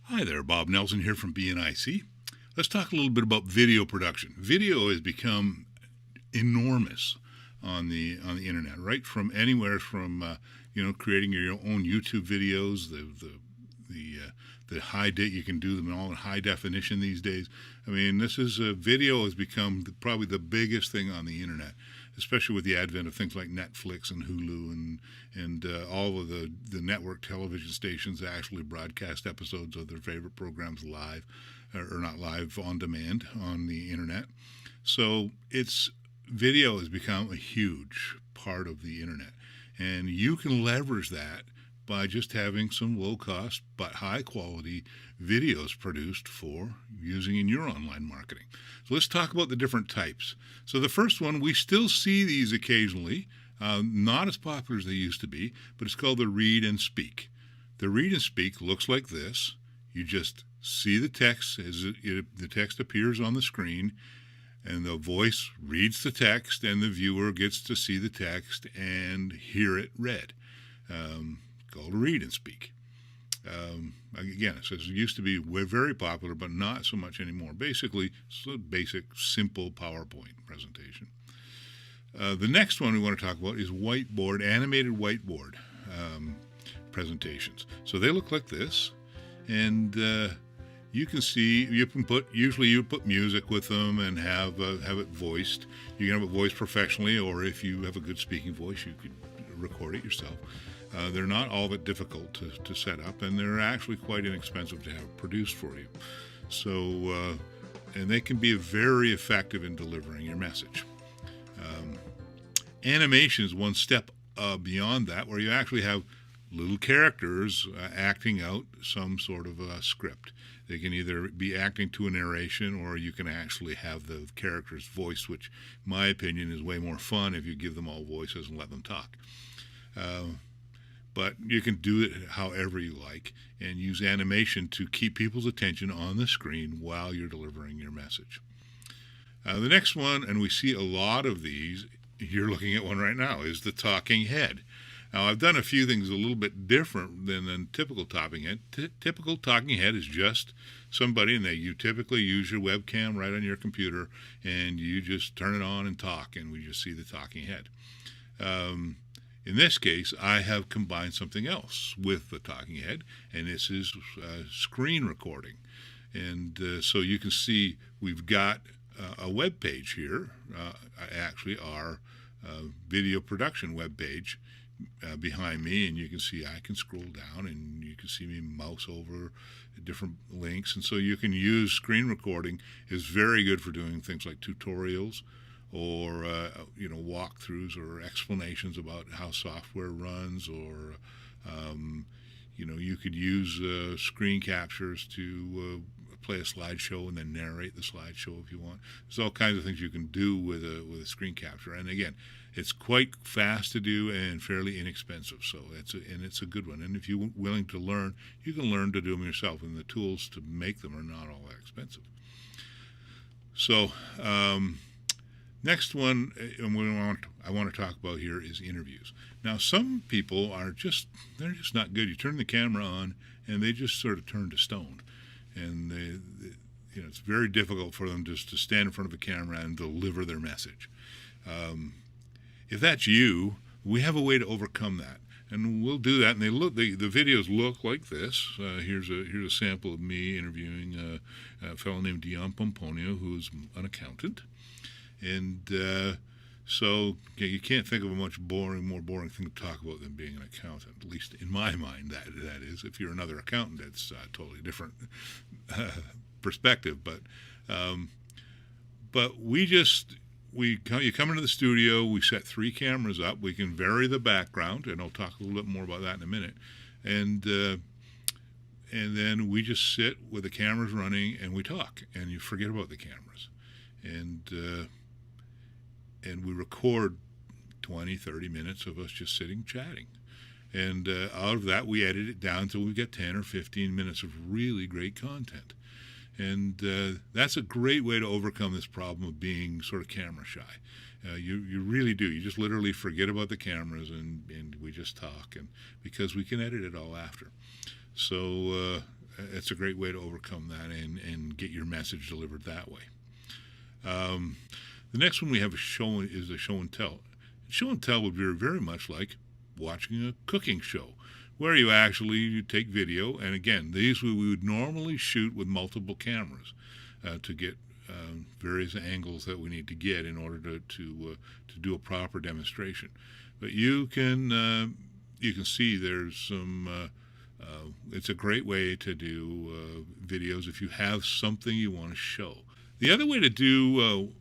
Hi there, Bob Nelson here from BNIC. Let's talk a little bit about video production. Video has become enormous on the internet, right from anywhere from creating your own YouTube videos, the you can do them all in high definition these days. I mean, this is video has become probably the biggest thing on the internet, especially with the advent of things like Netflix and Hulu and all of the network television stations that actually broadcast episodes of their favorite programs live, or not live, on demand on the internet. So it's video has become a huge part of the internet, and you can leverage that by just having some low cost but high quality videos produced for using in your online marketing. So let's talk about the different types. So the first one, we still see these occasionally, not as popular as they used to be, but it's called the read and speak. The read and speak looks like this. You just see the text as the text appears on the screen, and the voice reads the text, and the viewer gets to see the text and hear it read. Called read and speak. Again, it says it used to be very popular, but not so much anymore. Basically, it's a basic, simple PowerPoint presentation. The next one we want to talk about is whiteboard, animated whiteboard presentations. So they look like this, and you can see, usually you put music with them and have it voiced. You can have it voiced professionally, or if you have a good speaking voice, you could record it yourself. They're not all that difficult to set up, and they're actually quite inexpensive to have produced for you. So, and they can be very effective in delivering your message. Animation is one step beyond that, where you actually have little characters acting out some sort of a script. They can either be acting to a narration, or you can actually have the characters voiced, which, in my opinion, is way more fun if you give them all voices and let them talk. But you can do it however you like and use animation to keep people's attention on the screen while you're delivering your message. The next one, and we see a lot of these, you're looking at one right now, is the talking head. Now, I've done a few things a little bit different than typical talking head. Typical talking head is just somebody, and you typically use your webcam right on your computer, and you just turn it on and talk, and we just see the talking head. In this case, I have combined something else with the talking head, and this is screen recording. And so you can see we've got a web page here, actually our video production web page behind me, and you can see I can scroll down and you can see me mouse over different links. And so you can use screen recording. Is very good for doing things like tutorials, or walkthroughs or explanations about how software runs, or you could use screen captures to play a slideshow and then narrate the slideshow if you want. There's all kinds of things you can do with a screen capture, and again, it's quite fast to do and fairly inexpensive. So it's a good one. And if you're willing to learn, you can learn to do them yourself, and the tools to make them are not all that expensive. So next one I want to talk about here is interviews. Now, some people they're just not good. You turn the camera on, and they just sort of turn to stone, and it's very difficult for them just to stand in front of a camera and deliver their message. If that's you, we have a way to overcome that, and we'll do that. And the videos look like this. Here's a sample of me interviewing a fellow named Dion Pomponio, who's an accountant. And so you can't think of a much more boring thing to talk about than being an accountant. At least in my mind, that is. If you're another accountant, that's a totally different perspective. But you come into the studio. We set 3 cameras up. We can vary the background, and I'll talk a little bit more about that in a minute. And then we just sit with the cameras running, and we talk, and you forget about the cameras. And we record 20, 30 minutes of us just sitting chatting. And out of that, we edit it down until we get 10 or 15 minutes of really great content. And that's a great way to overcome this problem of being sort of camera shy. You really do. You just literally forget about the cameras, and we just talk, and because we can edit it all after. So it's a great way to overcome that and get your message delivered that way. The next one we have is a show and tell. Show and tell would be very much like watching a cooking show, where you take video, and again, these we would normally shoot with multiple cameras to get various angles that we need to get in order to do a proper demonstration. But you can see there's some. It's a great way to do videos if you have something you want to show. The other way to do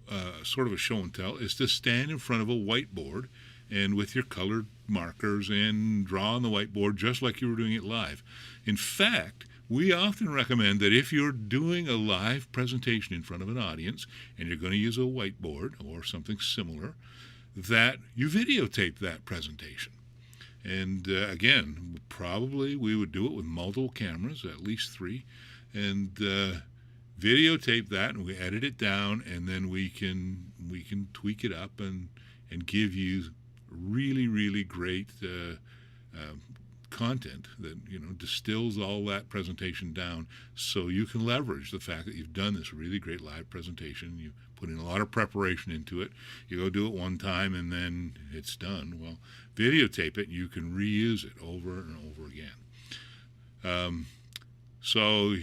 sort of a show and tell is to stand in front of a whiteboard and with your colored markers and draw on the whiteboard just like you were doing it live. In fact, we often recommend that if you're doing a live presentation in front of an audience and you're going to use a whiteboard or something similar, that you videotape that presentation. And again, probably we would do it with multiple cameras, at least 3, and videotape that, and we edit it down, and then we can tweak it up and give you really, really great content that distills all that presentation down, so you can leverage the fact that you've done this really great live presentation. You put in a lot of preparation into it. You go do it one time and then it's done. Well, videotape it, and you can reuse it over and over again. So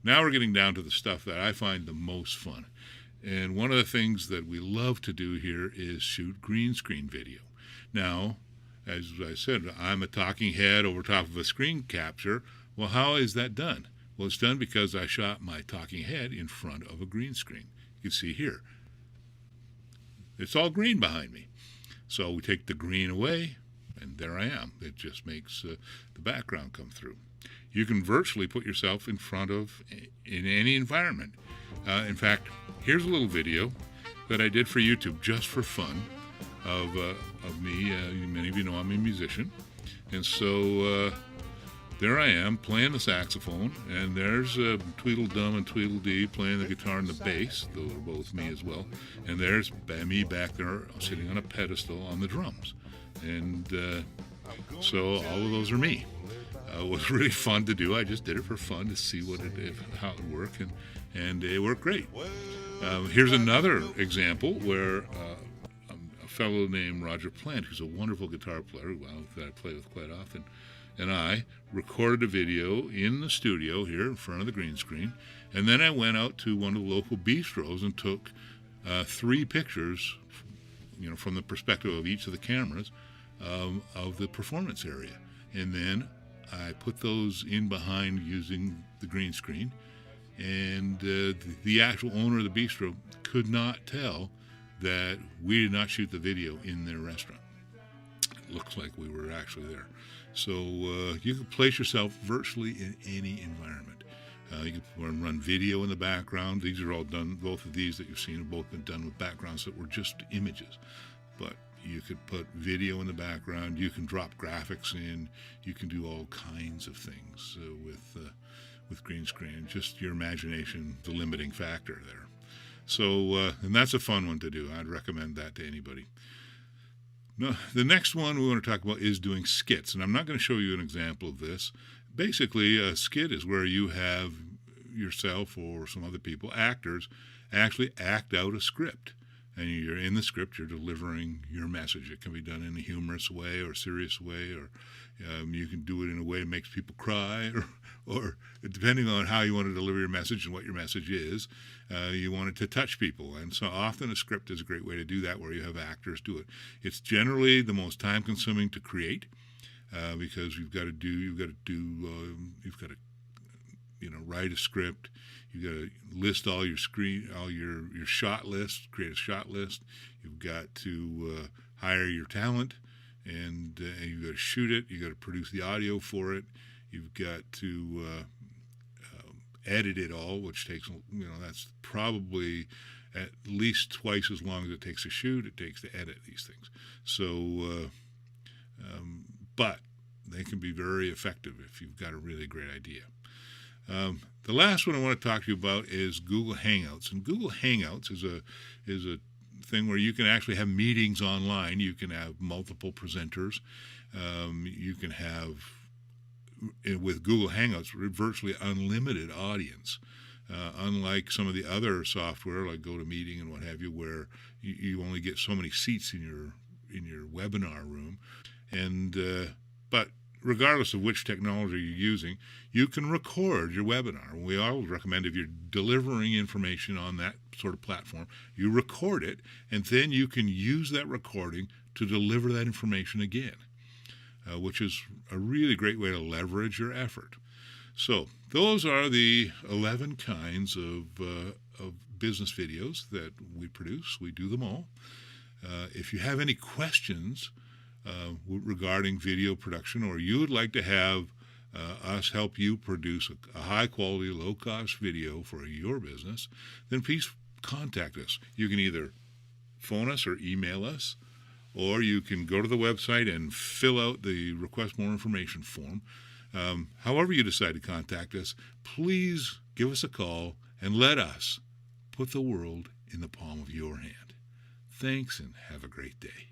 now we're getting down to the stuff that I find the most fun. And one of the things that we love to do here is shoot green screen video. Now, as I said, I'm a talking head over top of a screen capture. Well, how is that done? Well, it's done because I shot my talking head in front of a green screen. You can see here. It's all green behind me. So we take the green away, and there I am. It just makes the background come through. You can virtually put yourself in front of in any environment. In fact, here's a little video that I did for YouTube just for fun of me. Many of you know I'm a musician, and so there I am playing the saxophone, and there's Tweedledum and Tweedledee playing the guitar and the bass. Those are both me as well. And there's me back there sitting on a pedestal on the drums. And so all of those are me. It was really fun to do. I just did it for fun to see how it worked, and it worked great. Here's another example where a fellow named Roger Plant, who's a wonderful guitar player that I play with quite often, and I recorded a video in the studio here in front of the green screen, and then I went out to one of the local bistros and took 3 pictures, from the perspective of each of the cameras of the performance area, and then I put those in behind using the green screen, and the actual owner of the bistro could not tell that we did not shoot the video in their restaurant. It looks like we were actually there. So you can place yourself virtually in any environment. You can run video in the background. These are all done, both of these that you've seen have both been done with backgrounds that were just images. But you could put video in the background. You can drop graphics in. You can do all kinds of things with green screen. Just your imagination, the limiting factor there. So, and that's a fun one to do. I'd recommend that to anybody. Now, the next one we want to talk about is doing skits, and I'm not going to show you an example of this. Basically, a skit is where you have yourself or some other people, actors, actually act out a script. And you're in the script, you're delivering your message. It can be done in a humorous way or a serious way, or you can do it in a way that makes people cry, or depending on how you want to deliver your message and what your message is, you want it to touch people. And so often a script is a great way to do that, where you have actors do it. It's generally the most time-consuming to create because you've got to write a script. You've got to list all your shot lists, create a shot list. You've got to hire your talent, and you've got to shoot it. You've got to produce the audio for it. You've got to edit it all, which takes, that's probably at least twice as long as it takes to shoot, it takes to edit these things. So, but they can be very effective if you've got a really great idea. The last one I want to talk to you about is Google Hangouts. And Google Hangouts is a thing where you can actually have meetings online. You can have multiple presenters. You can have with Google Hangouts, virtually unlimited audience. Unlike some of the other software like GoToMeeting and what have you, where you only get so many seats in your webinar room, but regardless of which technology you're using, you can record your webinar. We always recommend if you're delivering information on that sort of platform, you record it, and then you can use that recording to deliver that information again, which is a really great way to leverage your effort. So those are the 11 kinds of business videos that we produce. We do them all. If you have any questions regarding video production, or you would like to have us help you produce a high-quality, low-cost video for your business, then please contact us. You can either phone us or email us, or you can go to the website and fill out the request more information form. However you decide to contact us, please give us a call and let us put the world in the palm of your hand. Thanks, and have a great day.